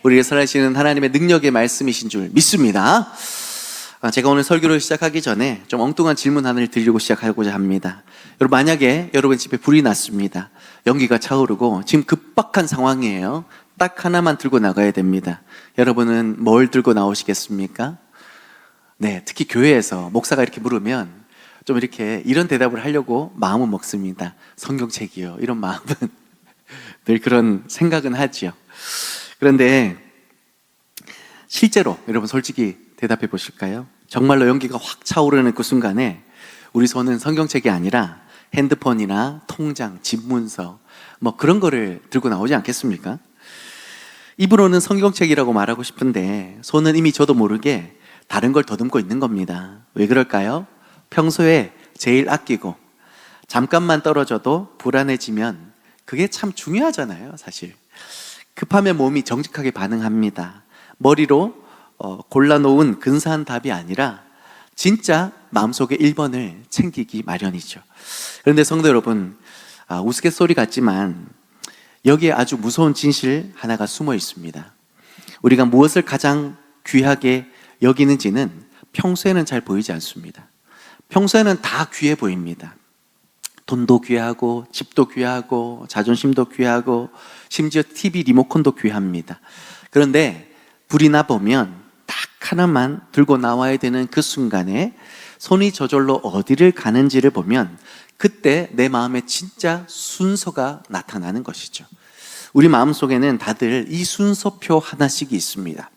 우리를 살아계시는 하나님의 능력의 말씀이신 줄 믿습니다. 제가 오늘 설교를 시작하기 전에 좀 엉뚱한 질문 하나를 드리고 시작하고자 합니다. 여러분, 만약에 여러분 집에 불이 났습니다. 연기가 차오르고 지금 급박한 상황이에요. 딱 하나만 들고 나가야 됩니다. 여러분은 뭘 들고 나오시겠습니까? 네, 특히 교회에서 목사가 이렇게 물으면 좀 이렇게 이런 대답을 하려고 마음은 먹습니다. 성경책이요. 이런 마음은 늘 그런 생각은 하지요. 그런데 실제로 여러분 솔직히 대답해 보실까요? 정말로 연기가 확 차오르는 그 순간에 우리 손은 성경책이 아니라 핸드폰이나 통장, 집문서 뭐 그런 거를 들고 나오지 않겠습니까? 입으로는 성경책이라고 말하고 싶은데 손은 이미 저도 모르게 다른 걸 더듬고 있는 겁니다. 왜 그럴까요? 평소에 제일 아끼고 잠깐만 떨어져도 불안해지면 그게 참 중요하잖아요, 사실. 급하면 몸이 정직하게 반응합니다. 머리로 골라놓은 근사한 답이 아니라 진짜 마음속의 1번을 챙기기 마련이죠. 그런데 성도 여러분, 우스갯소리 같지만 여기에 아주 무서운 진실 하나가 숨어 있습니다. 우리가 무엇을 가장 귀하게 여기는지는 평소에는 잘 보이지 않습니다. 평소에는 다 귀해 보입니다. 돈도 귀하고 집도 귀하고 자존심도 귀하고 심지어 TV 리모컨도 귀합니다. 그런데 불이 나보면 딱 하나만 들고 나와야 되는 그 순간에 손이 저절로 어디를 가는지를 보면 그때 내 마음에 진짜 순서가 나타나는 것이죠. 우리 마음속에는 다들 이 순서표 하나씩이 있습니다.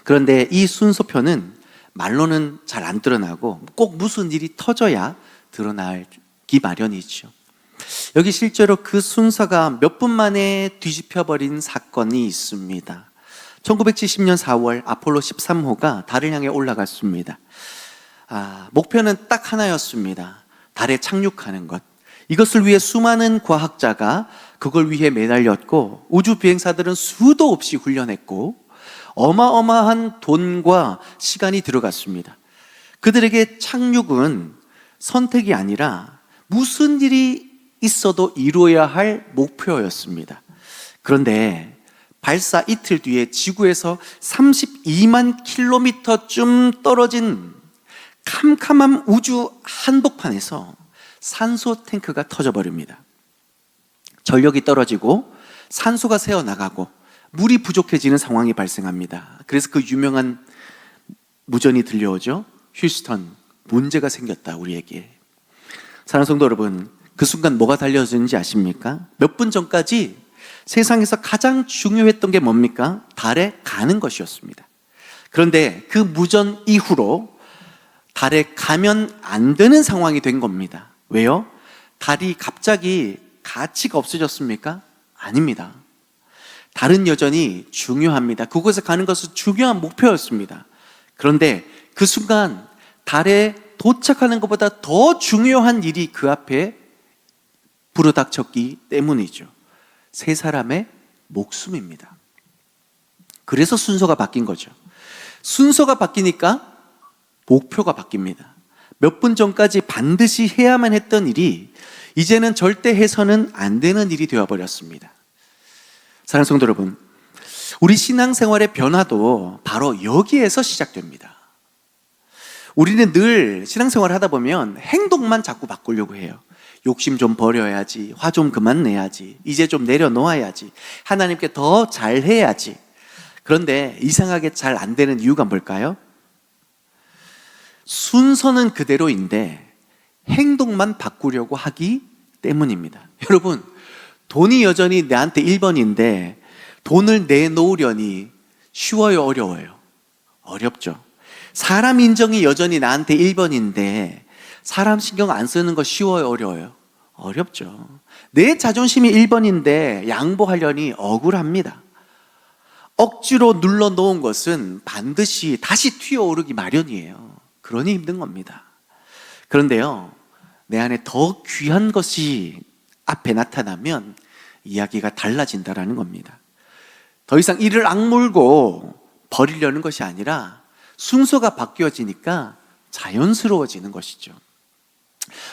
그런데 이 순서표는 말로는 잘 안 드러나고 꼭 무슨 일이 터져야 드러나기 마련이죠. 여기 실제로 그 순서가 몇 분 만에 뒤집혀버린 사건이 있습니다. 1970년 4월 아폴로 13호가 달을 향해 올라갔습니다. 목표는 딱 하나였습니다. 달에 착륙하는 것. 이것을 위해 수많은 과학자가 그걸 위해 매달렸고 우주 비행사들은 수도 없이 훈련했고 어마어마한 돈과 시간이 들어갔습니다. 그들에게 착륙은 선택이 아니라 무슨 일이 있어도 이루어야 할 목표였습니다. 그런데 발사 이틀 뒤에 지구에서 32만 킬로미터쯤 떨어진 캄캄한 우주 한복판에서 산소 탱크가 터져버립니다. 전력이 떨어지고 산소가 새어나가고 물이 부족해지는 상황이 발생합니다. 그래서 그 유명한 무전이 들려오죠. 휴스턴, 문제가 생겼다, 우리에게. 사랑하는 성도 여러분, 그 순간 뭐가 달려졌는지 아십니까? 몇 분 전까지 세상에서 가장 중요했던 게 뭡니까? 달에 가는 것이었습니다. 그런데 그 무전 이후로 달에 가면 안 되는 상황이 된 겁니다. 왜요? 달이 갑자기 가치가 없어졌습니까? 아닙니다. 달은 여전히 중요합니다. 그곳에 가는 것은 중요한 목표였습니다. 그런데 그 순간 달에 도착하는 것보다 더 중요한 일이 그 앞에 불어닥쳤기 때문이죠. 세 사람의 목숨입니다. 그래서 순서가 바뀐 거죠. 순서가 바뀌니까 목표가 바뀝니다. 몇 분 전까지 반드시 해야만 했던 일이 이제는 절대 해서는 안 되는 일이 되어버렸습니다. 사랑하는 성도 여러분, 우리 신앙생활의 변화도 바로 여기에서 시작됩니다. 우리는 늘 신앙생활을 하다 보면 행동만 자꾸 바꾸려고 해요. 욕심 좀 버려야지, 화 좀 그만 내야지, 이제 좀 내려놓아야지, 하나님께 더 잘해야지. 그런데 이상하게 잘 안 되는 이유가 뭘까요? 순서는 그대로인데 행동만 바꾸려고 하기 때문입니다. 여러분, 돈이 여전히 내한테 1번인데 돈을 내놓으려니 쉬워요, 어려워요? 어렵죠. 사람 인정이 여전히 나한테 1번인데 사람 신경 안 쓰는 거 쉬워요, 어려워요? 어렵죠. 내 자존심이 1번인데 양보하려니 억울합니다. 억지로 눌러놓은 것은 반드시 다시 튀어오르기 마련이에요. 그러니 힘든 겁니다. 그런데요, 내 안에 더 귀한 것이 앞에 나타나면 이야기가 달라진다라는 겁니다. 더 이상 이를 악물고 버리려는 것이 아니라 순서가 바뀌어지니까 자연스러워지는 것이죠.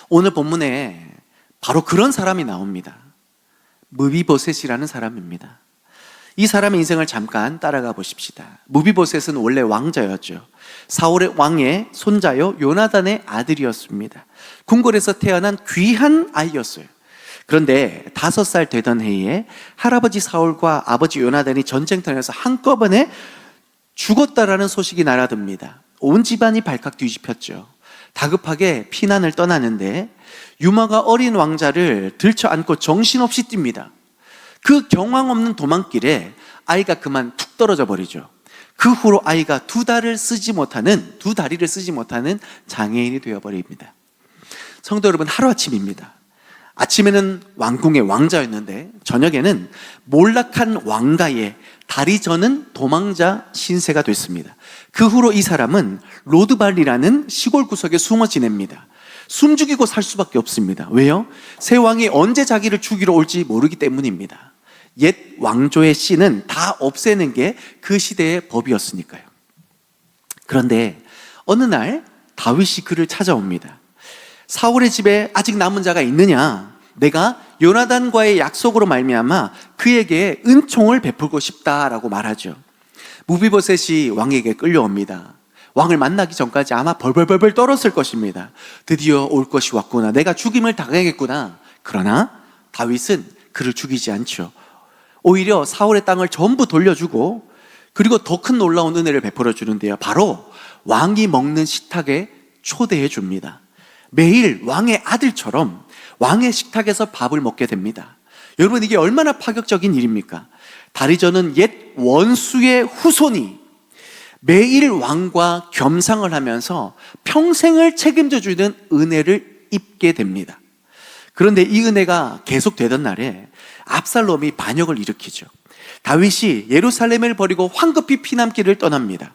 오늘 본문에 바로 그런 사람이 나옵니다. 무비보셋이라는 사람입니다. 이 사람의 인생을 잠깐 따라가 보십시다. 무비보셋은 원래 왕자였죠. 사울의 왕의 손자요 요나단의 아들이었습니다. 궁궐에서 태어난 귀한 아이였어요. 그런데 5살 되던 해에 할아버지 사울과 아버지 요나단이 전쟁터에서 한꺼번에 죽었다라는 소식이 날아듭니다. 온 집안이 발칵 뒤집혔죠. 다급하게 피난을 떠나는데 유마가 어린 왕자를 들쳐안고 정신없이 뜁니다. 그 경황 없는 도망길에 아이가 그만 툭 떨어져 버리죠. 그 후로 아이가 두 다리를 쓰지 못하는 장애인이 되어버립니다. 성도 여러분, 하루아침입니다. 아침에는 왕궁의 왕자였는데 저녁에는 몰락한 왕가의 다리 저는 도망자 신세가 됐습니다. 그 후로 이 사람은 로드발리라는 시골 구석에 숨어 지냅니다. 숨죽이고 살 수밖에 없습니다. 왜요? 새 왕이 언제 자기를 죽이러 올지 모르기 때문입니다. 옛 왕조의 씨는 다 없애는 게 그 시대의 법이었으니까요. 그런데 어느 날 다윗이 그를 찾아옵니다. 사울의 집에 아직 남은 자가 있느냐? 내가 요나단과의 약속으로 말미암아 그에게 은총을 베풀고 싶다라고 말하죠. 무비보셋이 왕에게 끌려옵니다. 왕을 만나기 전까지 아마 벌벌벌 떨었을 것입니다. 드디어 올 것이 왔구나. 내가 죽임을 당하겠구나. 그러나 다윗은 그를 죽이지 않죠. 오히려 사울의 땅을 전부 돌려주고 그리고 더 큰 놀라운 은혜를 베풀어 주는데요. 바로 왕이 먹는 식탁에 초대해 줍니다. 매일 왕의 아들처럼 왕의 식탁에서 밥을 먹게 됩니다. 여러분, 이게 얼마나 파격적인 일입니까? 다리 저는 옛 원수의 후손이 매일 왕과 겸상을 하면서 평생을 책임져 주는 은혜를 입게 됩니다. 그런데 이 은혜가 계속되던 날에 압살롬이 반역을 일으키죠. 다윗이 예루살렘을 버리고 황급히 피남길을 떠납니다.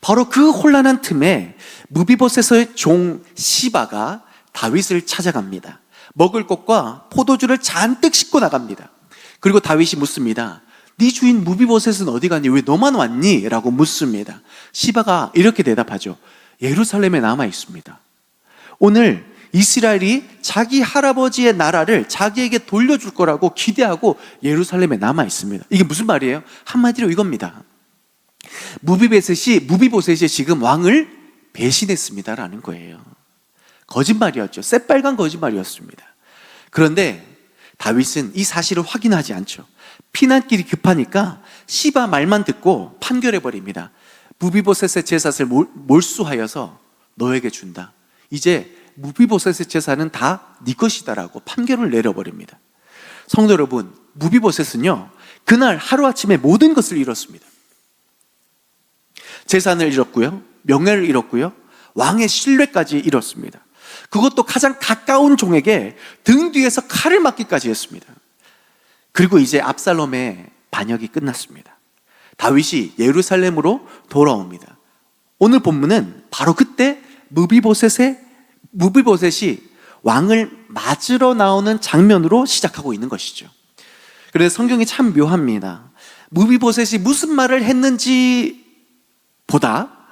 바로 그 혼란한 틈에 무비보셋의 종 시바가 다윗을 찾아갑니다. 먹을 것과 포도주를 잔뜩 싣고 나갑니다. 그리고 다윗이 묻습니다. 네 주인 무비보셋은 어디 갔니? 왜 너만 왔니? 라고 묻습니다. 시바가 이렇게 대답하죠. 예루살렘에 남아 있습니다. 오늘 이스라엘이 자기 할아버지의 나라를 자기에게 돌려줄 거라고 기대하고 예루살렘에 남아 있습니다. 이게 무슨 말이에요? 한마디로 이겁니다. 무비보셋이 지금 왕을 배신했습니다라는 거예요. 거짓말이었죠. 새빨간 거짓말이었습니다. 그런데 다윗은 이 사실을 확인하지 않죠. 피난길이 급하니까 시바 말만 듣고 판결해버립니다. 무비보셋의 제사를 몰수하여서 너에게 준다. 이제 무비보셋의 제사는 다 네 것이다라고 판결을 내려버립니다. 성도 여러분, 무비보셋은요 그날 하루아침에 모든 것을 잃었습니다. 재산을 잃었고요, 명예를 잃었고요, 왕의 신뢰까지 잃었습니다. 그것도 가장 가까운 종에게 등 뒤에서 칼을 맞기까지 했습니다. 그리고 이제 압살롬의 반역이 끝났습니다. 다윗이 예루살렘으로 돌아옵니다. 오늘 본문은 바로 그때 무비보셋이 왕을 맞으러 나오는 장면으로 시작하고 있는 것이죠. 그래서 성경이 참 묘합니다. 무비보셋이 무슨 말을 했는지 보다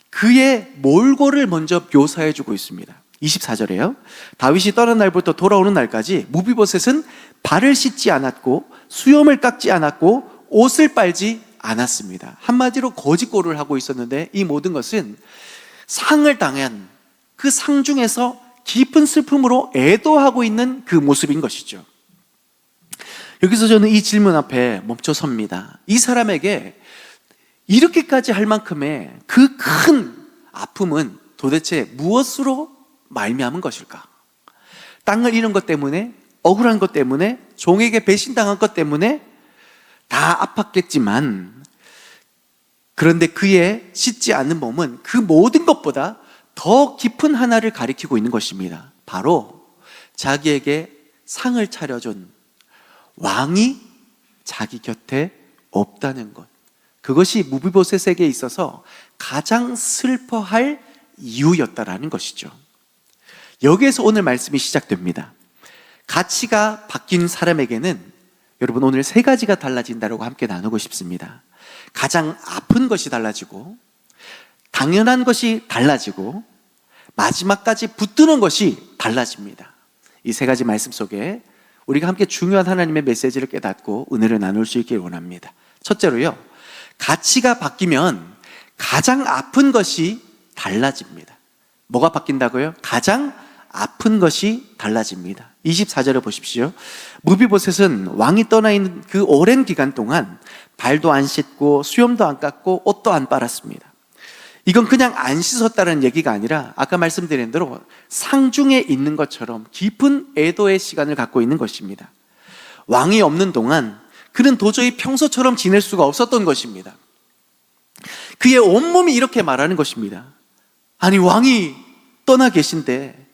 그의 몰골을 먼저 묘사해주고 있습니다. 24절에요. 다윗이 떠난 날부터 돌아오는 날까지 무비보셋은 발을 씻지 않았고 수염을 깎지 않았고 옷을 빨지 않았습니다. 한마디로 거짓골을 하고 있었는데 이 모든 것은 상을 당한 그 상 중에서 깊은 슬픔으로 애도하고 있는 그 모습인 것이죠. 여기서 저는 이 질문 앞에 멈춰 섭니다. 이 사람에게 이렇게까지 할 만큼의 그 큰 아픔은 도대체 무엇으로 말미암은 것일까? 땅을 잃은 것 때문에, 억울한 것 때문에, 종에게 배신당한 것 때문에 다 아팠겠지만, 그런데 그의 씻지 않는 몸은 그 모든 것보다 더 깊은 하나를 가리키고 있는 것입니다. 바로 자기에게 상을 차려준 왕이 자기 곁에 없다는 것. 그것이 무비보셋에게 있어서 가장 슬퍼할 이유였다라는 것이죠. 여기에서 오늘 말씀이 시작됩니다. 가치가 바뀐 사람에게는 여러분 오늘 3가지가 달라진다고 함께 나누고 싶습니다. 가장 아픈 것이 달라지고, 당연한 것이 달라지고, 마지막까지 붙드는 것이 달라집니다. 이 3가지 말씀 속에 우리가 함께 중요한 하나님의 메시지를 깨닫고 은혜를 나눌 수 있길 원합니다. 첫째로요, 가치가 바뀌면 가장 아픈 것이 달라집니다. 뭐가 바뀐다고요? 가장 아픈 것이 달라집니다. 24절을 보십시오. 무비보셋은 왕이 떠나 있는 그 오랜 기간 동안 발도 안 씻고 수염도 안 깎고 옷도 안 빨았습니다. 이건 그냥 안 씻었다는 얘기가 아니라 아까 말씀드린 대로 상중에 있는 것처럼 깊은 애도의 시간을 갖고 있는 것입니다. 왕이 없는 동안 그는 도저히 평소처럼 지낼 수가 없었던 것입니다. 그의 온몸이 이렇게 말하는 것입니다. 아니, 왕이 떠나 계신데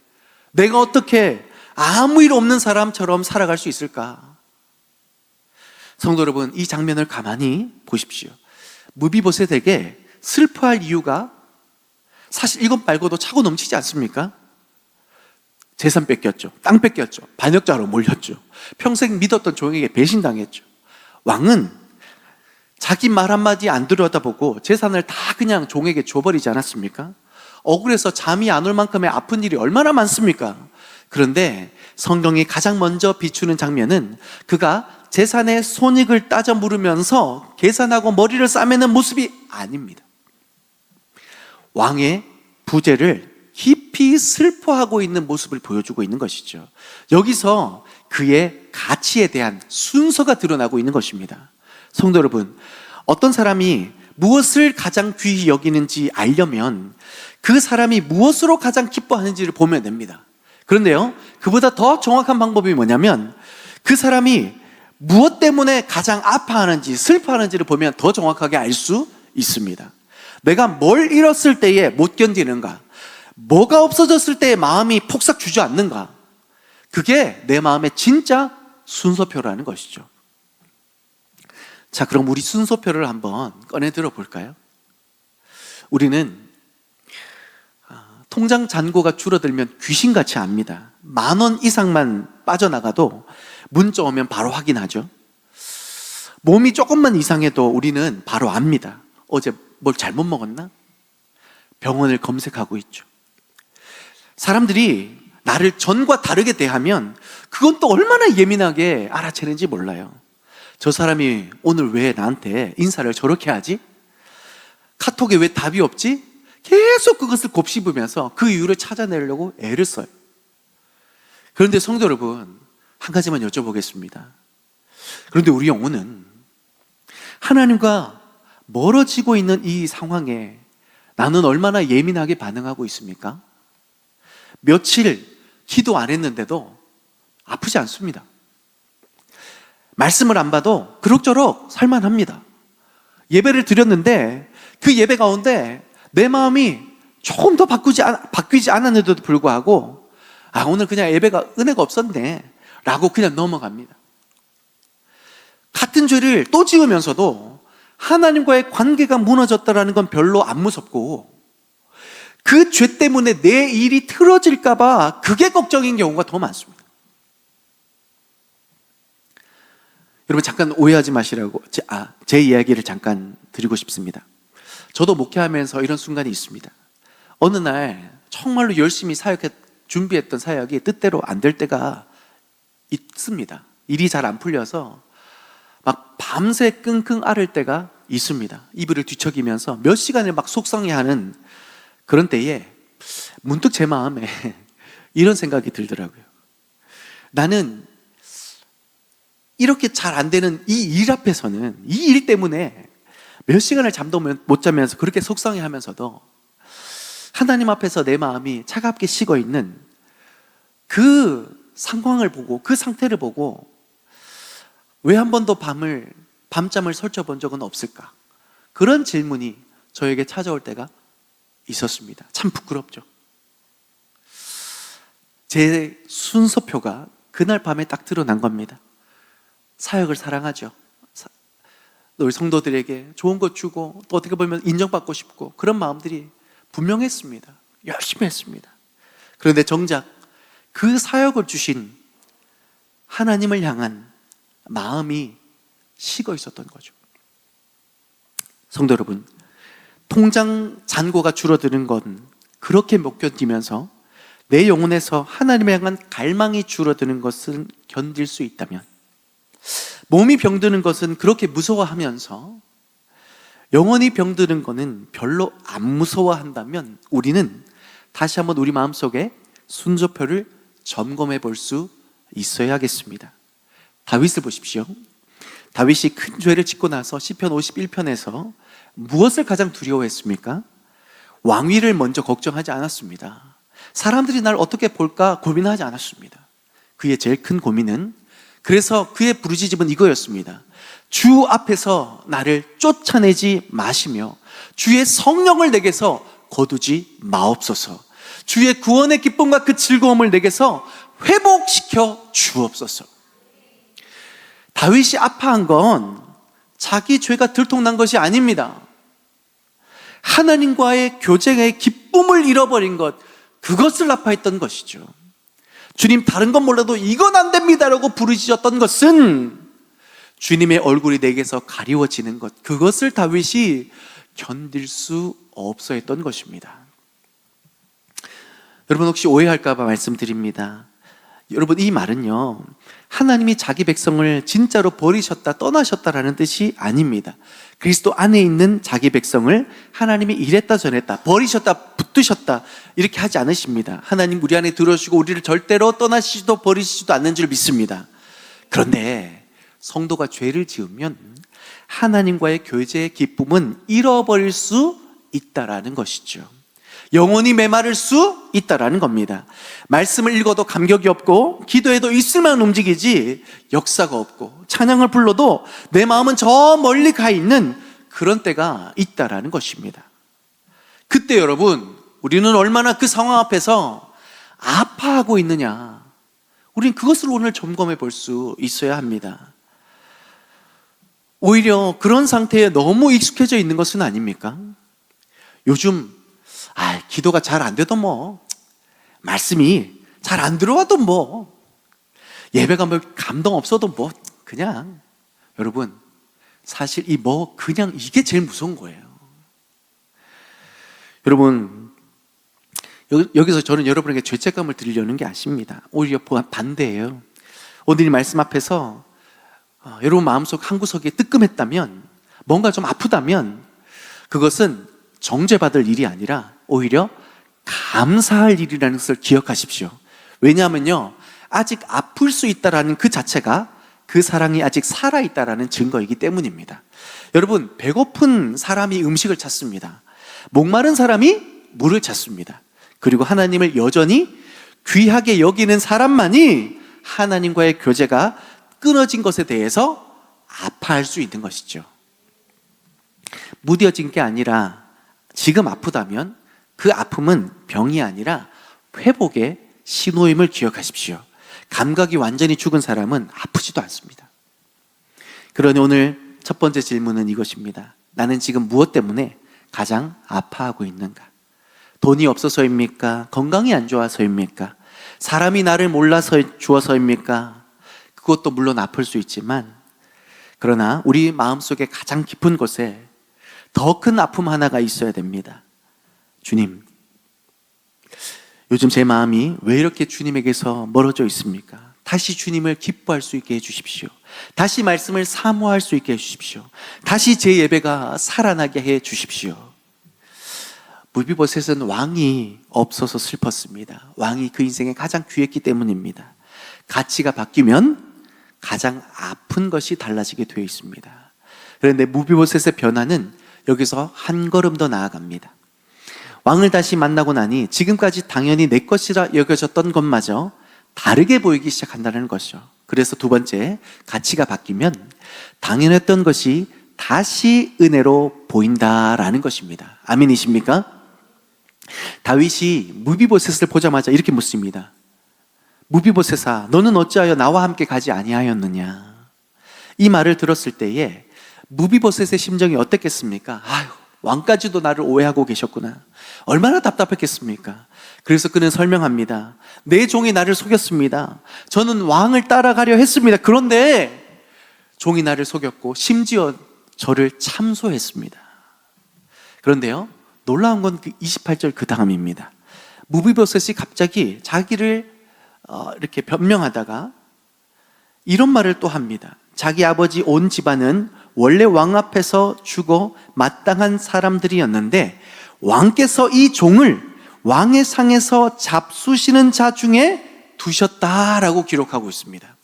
내가 어떻게 아무 일 없는 사람처럼 살아갈 수 있을까? 성도 여러분, 이 장면을 가만히 보십시오. 무비보셋에게 슬퍼할 이유가 사실 이것 말고도 차고 넘치지 않습니까? 재산 뺏겼죠. 땅 뺏겼죠. 반역자로 몰렸죠. 평생 믿었던 종에게 배신당했죠. 왕은 자기 말 한마디 안 들여다보고 재산을 다 그냥 종에게 줘버리지 않았습니까? 억울해서 잠이 안 올 만큼의 아픈 일이 얼마나 많습니까? 그런데 성경이 가장 먼저 비추는 장면은 그가 재산의 손익을 따져 물으면서 계산하고 머리를 싸매는 모습이 아닙니다. 왕의 부재를 깊이 슬퍼하고 있는 모습을 보여주고 있는 것이죠. 여기서 그의 가치에 대한 순서가 드러나고 있는 것입니다. 성도 여러분, 어떤 사람이 무엇을 가장 귀히 여기는지 알려면 그 사람이 무엇으로 가장 기뻐하는지를 보면 됩니다. 그런데요, 그보다 더 정확한 방법이 뭐냐면 그 사람이 무엇 때문에 가장 아파하는지 슬퍼하는지를 보면 더 정확하게 알 수 있습니다. 내가 뭘 잃었을 때에 못 견디는가, 뭐가 없어졌을 때의 마음이 폭삭 주저앉는가, 그게 내 마음의 진짜 순서표라는 것이죠. 자, 그럼 우리 순서표를 한번 꺼내 들어 볼까요? 우리는 통장 잔고가 줄어들면 귀신같이 압니다. 10,000원 이상만 빠져나가도 문자 오면 바로 확인하죠. 몸이 조금만 이상해도 우리는 바로 압니다. 어제 뭘 잘못 먹었나? 병원을 검색하고 있죠. 사람들이 나를 전과 다르게 대하면 그건 또 얼마나 예민하게 알아채는지 몰라요. 저 사람이 오늘 왜 나한테 인사를 저렇게 하지? 카톡에 왜 답이 없지? 계속 그것을 곱씹으면서 그 이유를 찾아내려고 애를 써요. 그런데 성도 여러분, 한 가지만 여쭤보겠습니다. 그런데 우리 영혼은 하나님과 멀어지고 있는 이 상황에 나는 얼마나 예민하게 반응하고 있습니까? 며칠 기도 안 했는데도 아프지 않습니다. 말씀을 안 봐도 그럭저럭 살만합니다. 예배를 드렸는데 그 예배 가운데 내 마음이 조금 더 바뀌지 않았는데도 불구하고 오늘 그냥 예배가 은혜가 없었네 라고 그냥 넘어갑니다. 같은 죄를 또 지으면서도 하나님과의 관계가 무너졌다는 건 별로 안 무섭고 그 죄 때문에 내 일이 틀어질까 봐 그게 걱정인 경우가 더 많습니다. 여러분, 잠깐 오해하지 마시라고 제 이야기를 잠깐 드리고 싶습니다. 저도 목회하면서 이런 순간이 있습니다. 어느 날 정말로 열심히 준비했던 사역이 뜻대로 안 될 때가 있습니다. 일이 잘 안 풀려서 막 밤새 끙끙 앓을 때가 있습니다. 이불을 뒤척이면서 몇 시간을 막 속상해하는 그런 때에 문득 제 마음에 이런 생각이 들더라고요. 나는 이렇게 잘 안 되는 이 일 앞에서는 이 일 때문에 몇 시간을 잠도 못 자면서 그렇게 속상해하면서도 하나님 앞에서 내 마음이 차갑게 식어 있는 그 상황을 보고 그 상태를 보고 왜 한 번도 밤잠을 설쳐본 적은 없을까? 그런 질문이 저에게 찾아올 때가 있었습니다. 참 부끄럽죠. 제 순서표가 그날 밤에 딱 드러난 겁니다. 사역을 사랑하죠. 우리 성도들에게 좋은 것 주고 또 어떻게 보면 인정받고 싶고 그런 마음들이 분명했습니다. 열심히 했습니다. 그런데 정작 그 사역을 주신 하나님을 향한 마음이 식어 있었던 거죠. 성도 여러분, 통장 잔고가 줄어드는 건 그렇게 못 견디면서 내 영혼에서 하나님을 향한 갈망이 줄어드는 것은 견딜 수 있다면 몸이 병드는 것은 그렇게 무서워하면서 영혼이 병드는 것은 별로 안 무서워한다면 우리는 다시 한번 우리 마음속에 순서표를 점검해 볼 수 있어야겠습니다. 다윗을 보십시오. 다윗이 큰 죄를 짓고 나서 시편 51편에서 무엇을 가장 두려워했습니까? 왕위를 먼저 걱정하지 않았습니다. 사람들이 날 어떻게 볼까 고민하지 않았습니다. 그의 제일 큰 고민은, 그래서 그의 부르짖음은 이거였습니다. 주 앞에서 나를 쫓아내지 마시며 주의 성령을 내게서 거두지 마옵소서. 주의 구원의 기쁨과 그 즐거움을 내게서 회복시켜 주옵소서. 다윗이 아파한 건 자기 죄가 들통난 것이 아닙니다. 하나님과의 교제의 기쁨을 잃어버린 것, 그것을 아파했던 것이죠. 주님, 다른 건 몰라도 이건 안 됩니다라고 부르짖었던 것은 주님의 얼굴이 내게서 가리워지는 것, 그것을 다윗이 견딜 수 없어 했던 것입니다. 여러분, 혹시 오해할까 봐 말씀드립니다. 여러분, 이 말은요, 하나님이 자기 백성을 진짜로 버리셨다, 떠나셨다라는 뜻이 아닙니다. 그리스도 안에 있는 자기 백성을 하나님이 이랬다 저랬다, 버리셨다, 붙드셨다 이렇게 하지 않으십니다. 하나님 우리 안에 들어오시고 우리를 절대로 떠나시지도 버리시지도 않는 줄 믿습니다. 그런데 성도가 죄를 지으면 하나님과의 교제의 기쁨은 잃어버릴 수 있다라는 것이죠. 영혼이 메마를 수 있다라는 겁니다. 말씀을 읽어도 감격이 없고 기도해도 있을만 움직이지 역사가 없고 찬양을 불러도 내 마음은 저 멀리 가 있는 그런 때가 있다라는 것입니다. 그때 여러분, 우리는 얼마나 그 상황 앞에서 아파하고 있느냐, 우리는 그것을 오늘 점검해 볼 수 있어야 합니다. 오히려 그런 상태에 너무 익숙해져 있는 것은 아닙니까? 요즘 기도가 잘 안 돼도 뭐, 말씀이 잘 안 들어와도 뭐, 예배가 뭐 감동 없어도 뭐, 그냥, 여러분, 사실 그냥 이게 제일 무서운 거예요. 여러분, 여기서 저는 여러분에게 죄책감을 드리려는 게 아닙니다. 오히려 반대예요. 오늘 이 말씀 앞에서 여러분 마음속 한 구석에 뜨끔했다면, 뭔가 좀 아프다면, 그것은 정죄받을 일이 아니라 오히려 감사할 일이라는 것을 기억하십시오. 왜냐하면요, 아직 아플 수 있다라는 그 자체가 그 사랑이 아직 살아있다라는 증거이기 때문입니다. 여러분, 배고픈 사람이 음식을 찾습니다. 목마른 사람이 물을 찾습니다. 그리고 하나님을 여전히 귀하게 여기는 사람만이 하나님과의 교제가 끊어진 것에 대해서 아파할 수 있는 것이죠. 무뎌진 게 아니라 지금 아프다면 그 아픔은 병이 아니라 회복의 신호임을 기억하십시오. 감각이 완전히 죽은 사람은 아프지도 않습니다. 그러니 오늘 첫 번째 질문은 이것입니다. 나는 지금 무엇 때문에 가장 아파하고 있는가? 돈이 없어서입니까? 건강이 안 좋아서입니까? 사람이 나를 몰라서 주어서입니까? 그것도 물론 아플 수 있지만, 그러나 우리 마음속에 가장 깊은 곳에 더 큰 아픔 하나가 있어야 됩니다. 주님, 요즘 제 마음이 왜 이렇게 주님에게서 멀어져 있습니까? 다시 주님을 기뻐할 수 있게 해주십시오. 다시 말씀을 사모할 수 있게 해주십시오. 다시 제 예배가 살아나게 해주십시오. 무비보셋은 왕이 없어서 슬펐습니다. 왕이 그 인생에 가장 귀했기 때문입니다. 가치가 바뀌면 가장 아픈 것이 달라지게 되어 있습니다. 그런데 무비보셋의 변화는 여기서 한 걸음 더 나아갑니다. 왕을 다시 만나고 나니 지금까지 당연히 내 것이라 여겨졌던 것마저 다르게 보이기 시작한다는 것이죠. 그래서 두 번째, 가치가 바뀌면 당연했던 것이 다시 은혜로 보인다라는 것입니다. 아멘이십니까? 다윗이 무비보셋을 보자마자 이렇게 묻습니다. 무비보셋아, 너는 어찌하여 나와 함께 가지 아니하였느냐? 이 말을 들었을 때에 무비보셋의 심정이 어땠겠습니까? 왕까지도 나를 오해하고 계셨구나. 얼마나 답답했겠습니까? 그래서 그는 설명합니다. 내 종이 나를 속였습니다. 저는 왕을 따라가려 했습니다. 그런데 종이 나를 속였고 심지어 저를 참소했습니다. 그런데요, 놀라운 건 그 28절 그 다음입니다. 무비보셋이 갑자기 자기를 이렇게 변명하다가 이런 말을 또 합니다. 자기 아버지 온 집안은 원래 왕 앞에서 죽어 마땅한 사람들이었는데 왕께서 이 종을 왕의 상에서 잡수시는 자 중에 두셨다라고 기록하고 있습니다.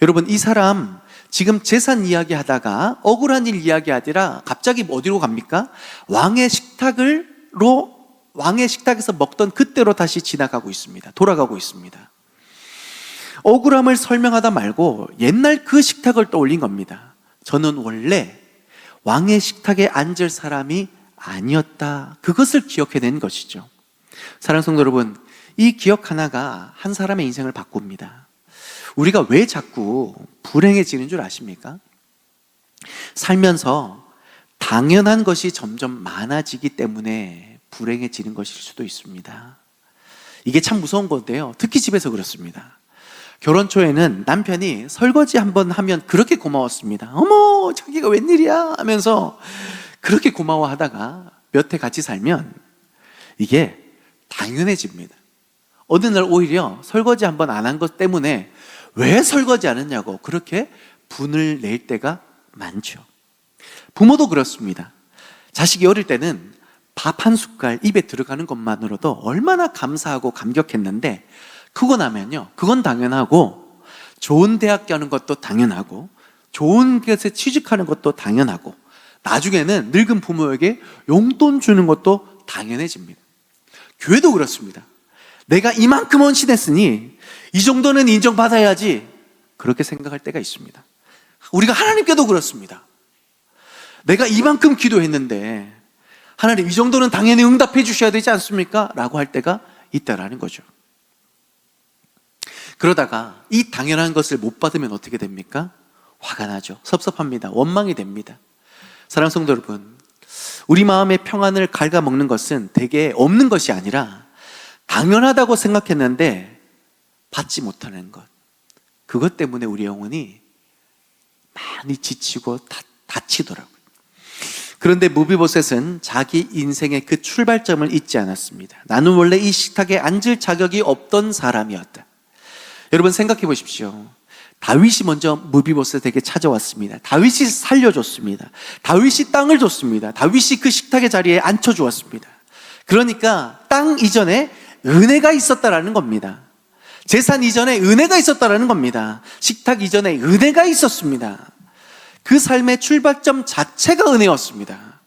여러분, 이 사람 지금 재산 이야기 하다가 억울한 일 이야기 하더라 갑자기 어디로 갑니까? 왕의 식탁에서 먹던 그때로 다시 지나가고 있습니다. 돌아가고 있습니다. 억울함을 설명하다 말고 옛날 그 식탁을 떠올린 겁니다. 저는 원래 왕의 식탁에 앉을 사람이 아니었다. 그것을 기억해낸 것이죠. 사랑하는 성도 여러분, 이 기억 하나가 한 사람의 인생을 바꿉니다. 우리가 왜 자꾸 불행해지는 줄 아십니까? 살면서 당연한 것이 점점 많아지기 때문에 불행해지는 것일 수도 있습니다. 이게 참 무서운 건데요. 특히 집에서 그렇습니다. 결혼 초에는 남편이 설거지 한번 하면 그렇게 고마웠습니다. 어머, 자기가 웬일이야 하면서 그렇게 고마워하다가 몇 해 같이 살면 이게 당연해집니다. 어느 날 오히려 설거지 한번 안 한 것 때문에 왜 설거지 안 했냐고 그렇게 분을 낼 때가 많죠. 부모도 그렇습니다. 자식이 어릴 때는 밥 한 숟갈 입에 들어가는 것만으로도 얼마나 감사하고 감격했는데 그거 나면요, 그건 당연하고 좋은 대학 가는 것도 당연하고 좋은 곳에 취직하는 것도 당연하고 나중에는 늙은 부모에게 용돈 주는 것도 당연해집니다. 교회도 그렇습니다. 내가 이만큼 헌신했으니 이 정도는 인정받아야지 그렇게 생각할 때가 있습니다. 우리가 하나님께도 그렇습니다. 내가 이만큼 기도했는데 하나님 이 정도는 당연히 응답해 주셔야 되지 않습니까? 라고 할 때가 있다라는 거죠. 그러다가 이 당연한 것을 못 받으면 어떻게 됩니까? 화가 나죠. 섭섭합니다. 원망이 됩니다. 사랑하는 성도 여러분, 우리 마음의 평안을 갉아먹는 것은 대개 없는 것이 아니라 당연하다고 생각했는데 받지 못하는 것, 그것 때문에 우리 영혼이 많이 지치고 다치더라고요. 그런데 무비보셋은 자기 인생의 그 출발점을 잊지 않았습니다. 나는 원래 이 식탁에 앉을 자격이 없던 사람이었다. 여러분 생각해 보십시오. 다윗이 먼저 무비보셋에게 찾아왔습니다. 다윗이 살려줬습니다. 다윗이 땅을 줬습니다. 다윗이 그 식탁의 자리에 앉혀주었습니다. 그러니까 땅 이전에 은혜가 있었다라는 겁니다. 재산 이전에 은혜가 있었다라는 겁니다. 식탁 이전에 은혜가 있었습니다. 그 삶의 출발점 자체가 은혜였습니다.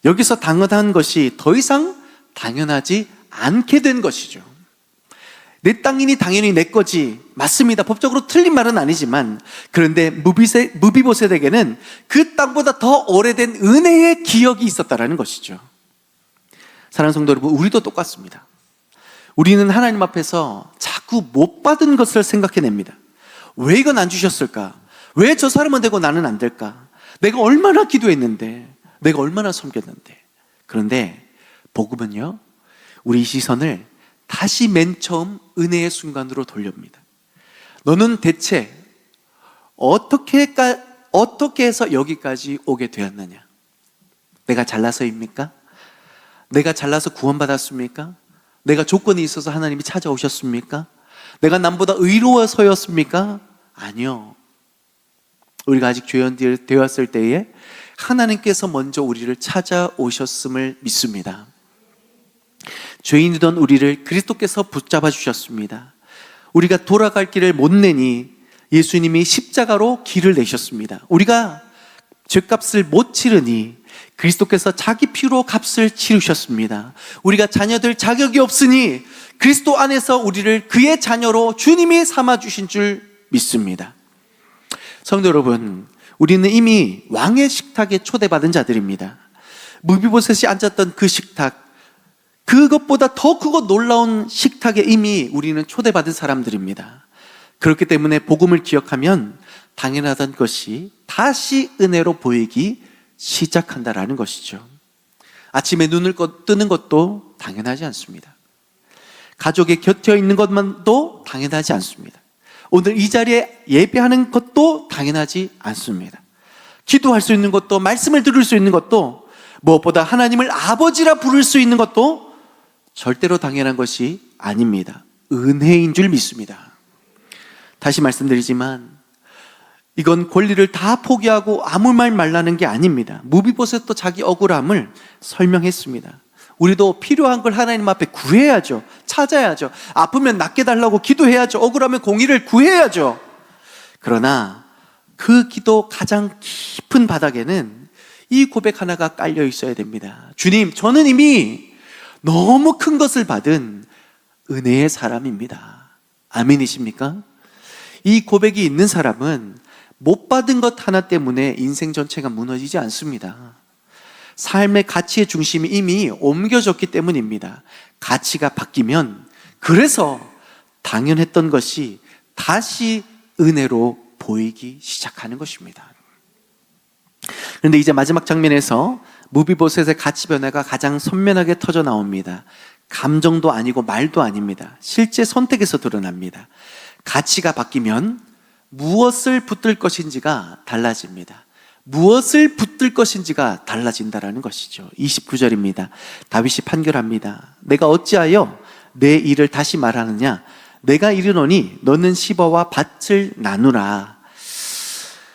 여기서 당연한 것이 더 이상 당연하지 않게 된 것이죠. 내 땅이니 당연히 내 거지, 맞습니다. 법적으로 틀린 말은 아니지만, 그런데 무비보셋에게는 그 땅보다 더 오래된 은혜의 기억이 있었다라는 것이죠. 사랑하는 성도 여러분, 우리도 똑같습니다. 우리는 하나님 앞에서 자꾸 못 받은 것을 생각해냅니다. 왜 이건 안 주셨을까? 왜 저 사람은 되고 나는 안 될까? 내가 얼마나 기도했는데, 내가 얼마나 섬겼는데. 그런데 복음은요, 우리 시선을 다시 맨 처음 은혜의 순간으로 돌립니다. 너는 대체 어떻게 해서 여기까지 오게 되었느냐? 내가 잘나서입니까? 내가 잘나서 구원받았습니까? 내가 조건이 있어서 하나님이 찾아오셨습니까? 내가 남보다 의로워서였습니까? 아니요. 우리가 아직 죄인 되었을 때에 하나님께서 먼저 우리를 찾아오셨음을 믿습니다. 죄인이던 우리를 그리스도께서 붙잡아 주셨습니다. 우리가 돌아갈 길을 못 내니 예수님이 십자가로 길을 내셨습니다. 우리가 죄값을 못 치르니 그리스도께서 자기 피로 값을 치르셨습니다. 우리가 자녀될 자격이 없으니 그리스도 안에서 우리를 그의 자녀로 주님이 삼아주신 줄 믿습니다. 성도 여러분, 우리는 이미 왕의 식탁에 초대받은 자들입니다. 무비보셋이 앉았던 그 식탁, 그것보다 더 크고 놀라운 식탁에 이미 우리는 초대받은 사람들입니다. 그렇기 때문에 복음을 기억하면 당연하던 것이 다시 은혜로 보이기 시작한다라는 것이죠. 아침에 눈을 뜨는 것도 당연하지 않습니다. 가족의 곁에 있는 것만도 당연하지 않습니다. 오늘 이 자리에 예배하는 것도 당연하지 않습니다. 기도할 수 있는 것도, 말씀을 들을 수 있는 것도, 무엇보다 하나님을 아버지라 부를 수 있는 것도 절대로 당연한 것이 아닙니다. 은혜인 줄 믿습니다. 다시 말씀드리지만 이건 권리를 다 포기하고 아무 말 말라는 게 아닙니다. 무비보셋도 자기 억울함을 설명했습니다. 우리도 필요한 걸 하나님 앞에 구해야죠. 찾아야죠. 아프면 낫게 달라고 기도해야죠. 억울하면 공의를 구해야죠. 그러나 그 기도 가장 깊은 바닥에는 이 고백 하나가 깔려 있어야 됩니다. 주님, 저는 이미 너무 큰 것을 받은 은혜의 사람입니다. 아멘이십니까? 이 고백이 있는 사람은 못 받은 것 하나 때문에 인생 전체가 무너지지 않습니다. 삶의 가치의 중심이 이미 옮겨졌기 때문입니다. 가치가 바뀌면 그래서 당연했던 것이 다시 은혜로 보이기 시작하는 것입니다. 그런데 이제 마지막 장면에서 무비보셋의 가치 변화가 가장 선명하게 터져 나옵니다. 감정도 아니고 말도 아닙니다. 실제 선택에서 드러납니다. 가치가 바뀌면 무엇을 붙들 것인지가 달라집니다. 무엇을 붙들 것인지가 달라진다라는 것이죠. 29절입니다. 다윗이 판결합니다. 내가 어찌하여 내 일을 다시 말하느냐? 내가 이르노니 너는 시바와 밭을 나누라.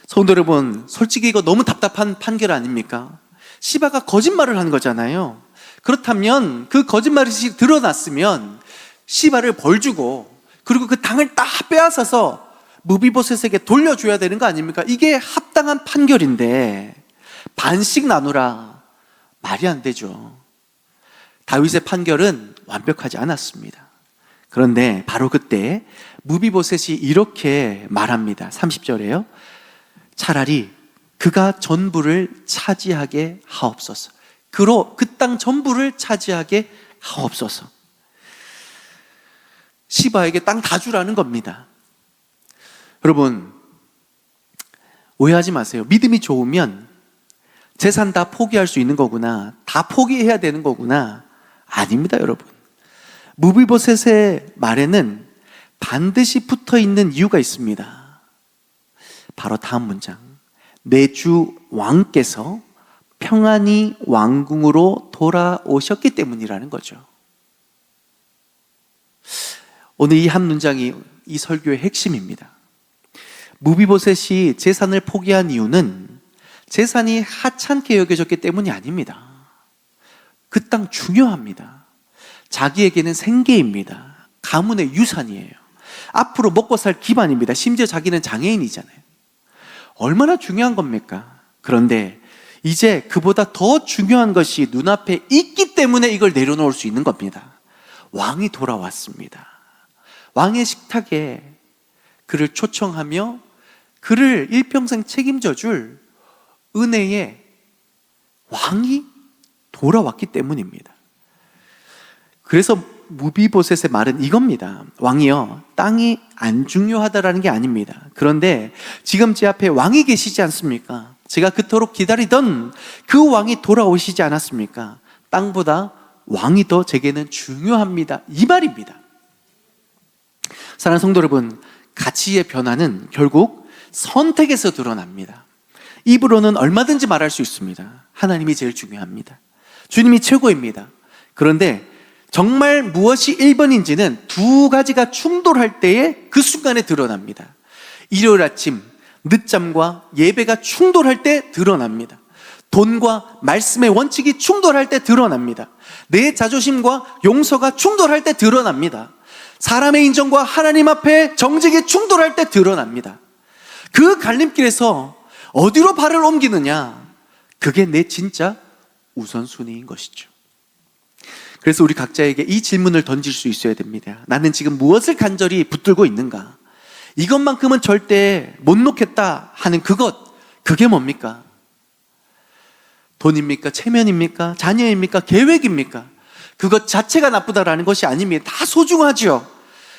성도 여러분, 솔직히 이거 너무 답답한 판결 아닙니까? 시바가 거짓말을 한 거잖아요. 그렇다면 그 거짓말이 드러났으면 시바를 벌 주고 그리고 그 당을 다 빼앗아서 무비보셋에게 돌려줘야 되는 거 아닙니까? 이게 합당한 판결인데 반씩 나누라. 말이 안 되죠. 다윗의 판결은 완벽하지 않았습니다. 그런데 바로 그때 무비보셋이 이렇게 말합니다. 30절에요. 차라리 그가 전부를 차지하게 하옵소서. 그로 그 땅 전부를 차지하게 하옵소서. 시바에게 땅 다 주라는 겁니다. 여러분, 오해하지 마세요. 믿음이 좋으면 재산 다 포기할 수 있는 거구나, 다 포기해야 되는 거구나. 아닙니다, 여러분. 무비보셋의 말에는 반드시 붙어 있는 이유가 있습니다. 바로 다음 문장. 내 주 왕께서 평안히 왕궁으로 돌아오셨기 때문이라는 거죠. 오늘 이 한 문장이 이 설교의 핵심입니다. 무비보셋이 재산을 포기한 이유는 재산이 하찮게 여겨졌기 때문이 아닙니다. 그 땅 중요합니다. 자기에게는 생계입니다. 가문의 유산이에요. 앞으로 먹고 살 기반입니다. 심지어 자기는 장애인이잖아요. 얼마나 중요한 겁니까? 그런데 이제 그보다 더 중요한 것이 눈앞에 있기 때문에 이걸 내려놓을 수 있는 겁니다. 왕이 돌아왔습니다. 왕의 식탁에 그를 초청하며 그를 일평생 책임져 줄 은혜의 왕이 돌아왔기 때문입니다. 그래서 무비보셋의 말은 이겁니다. 왕이요, 땅이 안 중요하다라는 게 아닙니다. 그런데 지금 제 앞에 왕이 계시지 않습니까? 제가 그토록 기다리던 그 왕이 돌아오시지 않았습니까? 땅보다 왕이 더 제게는 중요합니다. 이 말입니다. 사랑하는 성도 여러분, 가치의 변화는 결국 선택에서 드러납니다. 입으로는 얼마든지 말할 수 있습니다. 하나님이 제일 중요합니다. 주님이 최고입니다. 그런데 정말 무엇이 1번인지는 두 가지가 충돌할 때에 그 순간에 드러납니다. 일요일 아침 늦잠과 예배가 충돌할 때 드러납니다. 돈과 말씀의 원칙이 충돌할 때 드러납니다. 내 자존심과 용서가 충돌할 때 드러납니다. 사람의 인정과 하나님 앞에 정직이 충돌할 때 드러납니다. 그 갈림길에서 어디로 발을 옮기느냐, 그게 내 진짜 우선순위인 것이죠. 그래서 우리 각자에게 이 질문을 던질 수 있어야 됩니다. 나는 지금 무엇을 간절히 붙들고 있는가? 이것만큼은 절대 못 놓겠다 하는 그게 뭡니까? 돈입니까? 체면입니까? 자녀입니까? 계획입니까? 그것 자체가 나쁘다라는 것이 아닙니다. 다 소중하죠.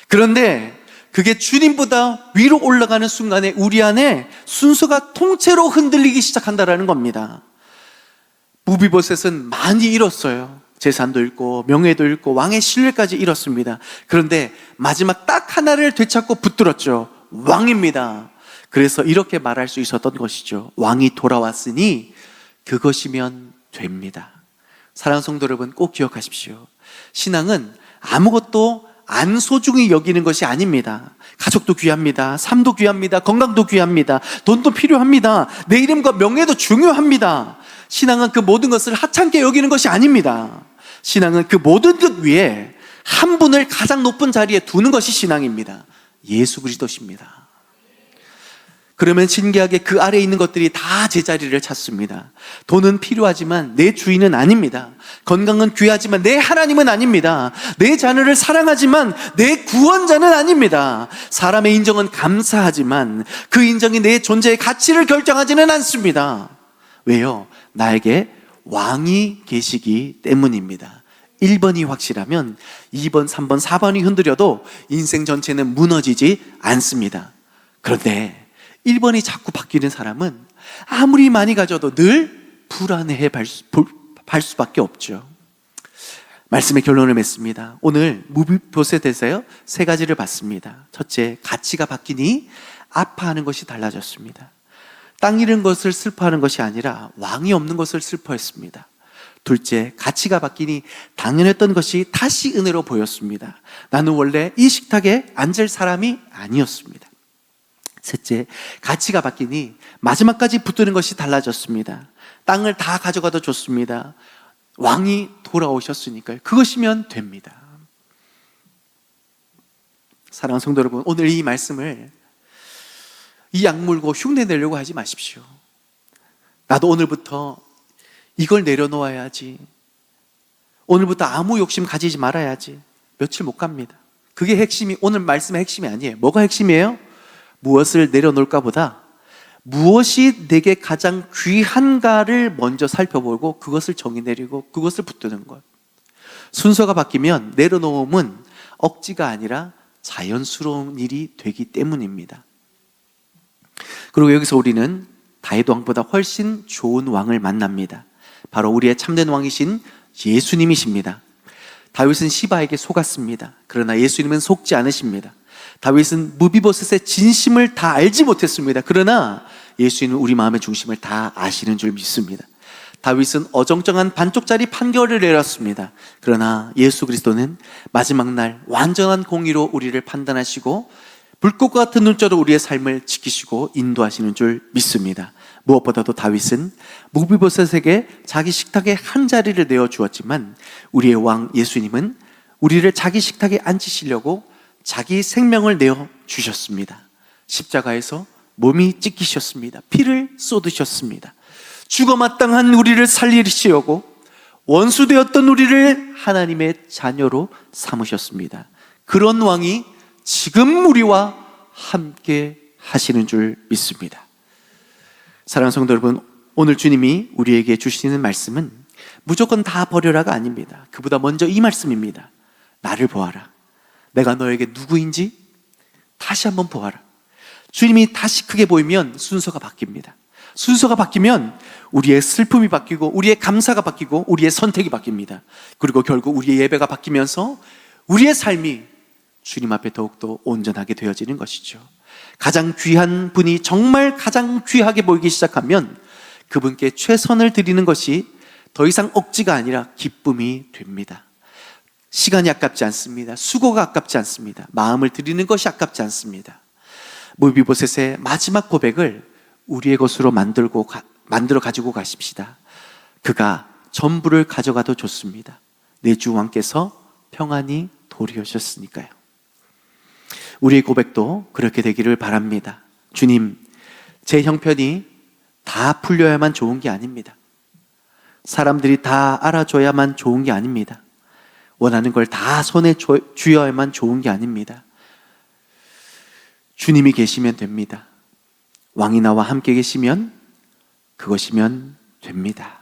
그런데 그게 주님보다 위로 올라가는 순간에 우리 안에 순서가 통째로 흔들리기 시작한다라는 겁니다. 무비보셋은 많이 잃었어요. 재산도 잃고 명예도 잃고 왕의 신뢰까지 잃었습니다. 그런데 마지막 딱 하나를 되찾고 붙들었죠. 왕입니다. 그래서 이렇게 말할 수 있었던 것이죠. 왕이 돌아왔으니 그것이면 됩니다. 사랑하는 성도 여러분, 꼭 기억하십시오. 신앙은 아무것도 안 소중히 여기는 것이 아닙니다. 가족도 귀합니다. 삶도 귀합니다. 건강도 귀합니다. 돈도 필요합니다. 내 이름과 명예도 중요합니다. 신앙은 그 모든 것을 하찮게 여기는 것이 아닙니다. 신앙은 그 모든 것 위에 한 분을 가장 높은 자리에 두는 것이 신앙입니다. 예수 그리스도십니다. 그러면 신기하게 그 아래에 있는 것들이 다 제자리를 찾습니다. 돈은 필요하지만 내 주인은 아닙니다. 건강은 귀하지만 내 하나님은 아닙니다. 내 자녀를 사랑하지만 내 구원자는 아닙니다. 사람의 인정은 감사하지만 그 인정이 내 존재의 가치를 결정하지는 않습니다. 왜요? 나에게 왕이 계시기 때문입니다. 1번이 확실하면 2번, 3번, 4번이 흔들려도 인생 전체는 무너지지 않습니다. 그런데 1번이 자꾸 바뀌는 사람은 아무리 많이 가져도 늘 불안해해 발 수밖에 없죠. 말씀의 결론을 맺습니다. 오늘 무비보셋에서요 3가지를 봤습니다. 첫째, 가치가 바뀌니 아파하는 것이 달라졌습니다. 땅 잃은 것을 슬퍼하는 것이 아니라 왕이 없는 것을 슬퍼했습니다. 둘째, 가치가 바뀌니 당연했던 것이 다시 은혜로 보였습니다. 나는 원래 이 식탁에 앉을 사람이 아니었습니다. 셋째, 가치가 바뀌니 마지막까지 붙드는 것이 달라졌습니다. 땅을 다 가져가도 좋습니다. 왕이 돌아오셨으니까요. 그것이면 됩니다. 사랑하는 성도 여러분, 오늘 이 말씀을 이 약물고 흉내 내려고 하지 마십시오. 나도 오늘부터 이걸 내려놓아야지, 오늘부터 아무 욕심 가지지 말아야지, 며칠 못 갑니다. 그게 핵심이, 오늘 말씀의 핵심이 아니에요. 뭐가 핵심이에요? 무엇을 내려놓을까 보다 무엇이 내게 가장 귀한가를 먼저 살펴보고 그것을 정의 내리고 그것을 붙드는 것. 순서가 바뀌면 내려놓음은 억지가 아니라 자연스러운 일이 되기 때문입니다. 그리고 여기서 우리는 다윗 왕보다 훨씬 좋은 왕을 만납니다. 바로 우리의 참된 왕이신 예수님이십니다. 다윗은 시바에게 속았습니다. 그러나 예수님은 속지 않으십니다. 다윗은 무비보셋의 진심을 다 알지 못했습니다. 그러나 예수님은 우리 마음의 중심을 다 아시는 줄 믿습니다. 다윗은 어정쩡한 반쪽짜리 판결을 내렸습니다. 그러나 예수 그리스도는 마지막 날 완전한 공의로 우리를 판단하시고 불꽃과 같은 눈자로 우리의 삶을 지키시고 인도하시는 줄 믿습니다. 무엇보다도 다윗은 무비보셋에게 자기 식탁에 한 자리를 내어주었지만 우리의 왕 예수님은 우리를 자기 식탁에 앉히시려고 자기 생명을 내어주셨습니다. 십자가에서 몸이 찢기셨습니다. 피를 쏟으셨습니다. 죽어 마땅한 우리를 살리시려고 원수되었던 우리를 하나님의 자녀로 삼으셨습니다. 그런 왕이 지금 우리와 함께 하시는 줄 믿습니다. 사랑하는 성도 여러분, 오늘 주님이 우리에게 주시는 말씀은 무조건 다 버려라가 아닙니다. 그보다 먼저 이 말씀입니다. 나를 보아라. 내가 너에게 누구인지 다시 한번 보아라. 주님이 다시 크게 보이면 순서가 바뀝니다. 순서가 바뀌면 우리의 슬픔이 바뀌고 우리의 감사가 바뀌고 우리의 선택이 바뀝니다. 그리고 결국 우리의 예배가 바뀌면서 우리의 삶이 주님 앞에 더욱더 온전하게 되어지는 것이죠. 가장 귀한 분이 정말 가장 귀하게 보이기 시작하면 그분께 최선을 드리는 것이 더 이상 억지가 아니라 기쁨이 됩니다. 시간이 아깝지 않습니다. 수고가 아깝지 않습니다. 마음을 드리는 것이 아깝지 않습니다. 무비보셋의 마지막 고백을 우리의 것으로 만들어 가지고 가십시다. 그가 전부를 가져가도 좋습니다. 내 주 왕께서 평안히 도리하셨으니까요. 우리의 고백도 그렇게 되기를 바랍니다. 주님, 제 형편이 다 풀려야만 좋은 게 아닙니다. 사람들이 다 알아줘야만 좋은 게 아닙니다. 원하는 걸 다 손에 쥐어야만 좋은 게 아닙니다. 주님이 계시면 됩니다. 왕이 나와 함께 계시면 그것이면 됩니다.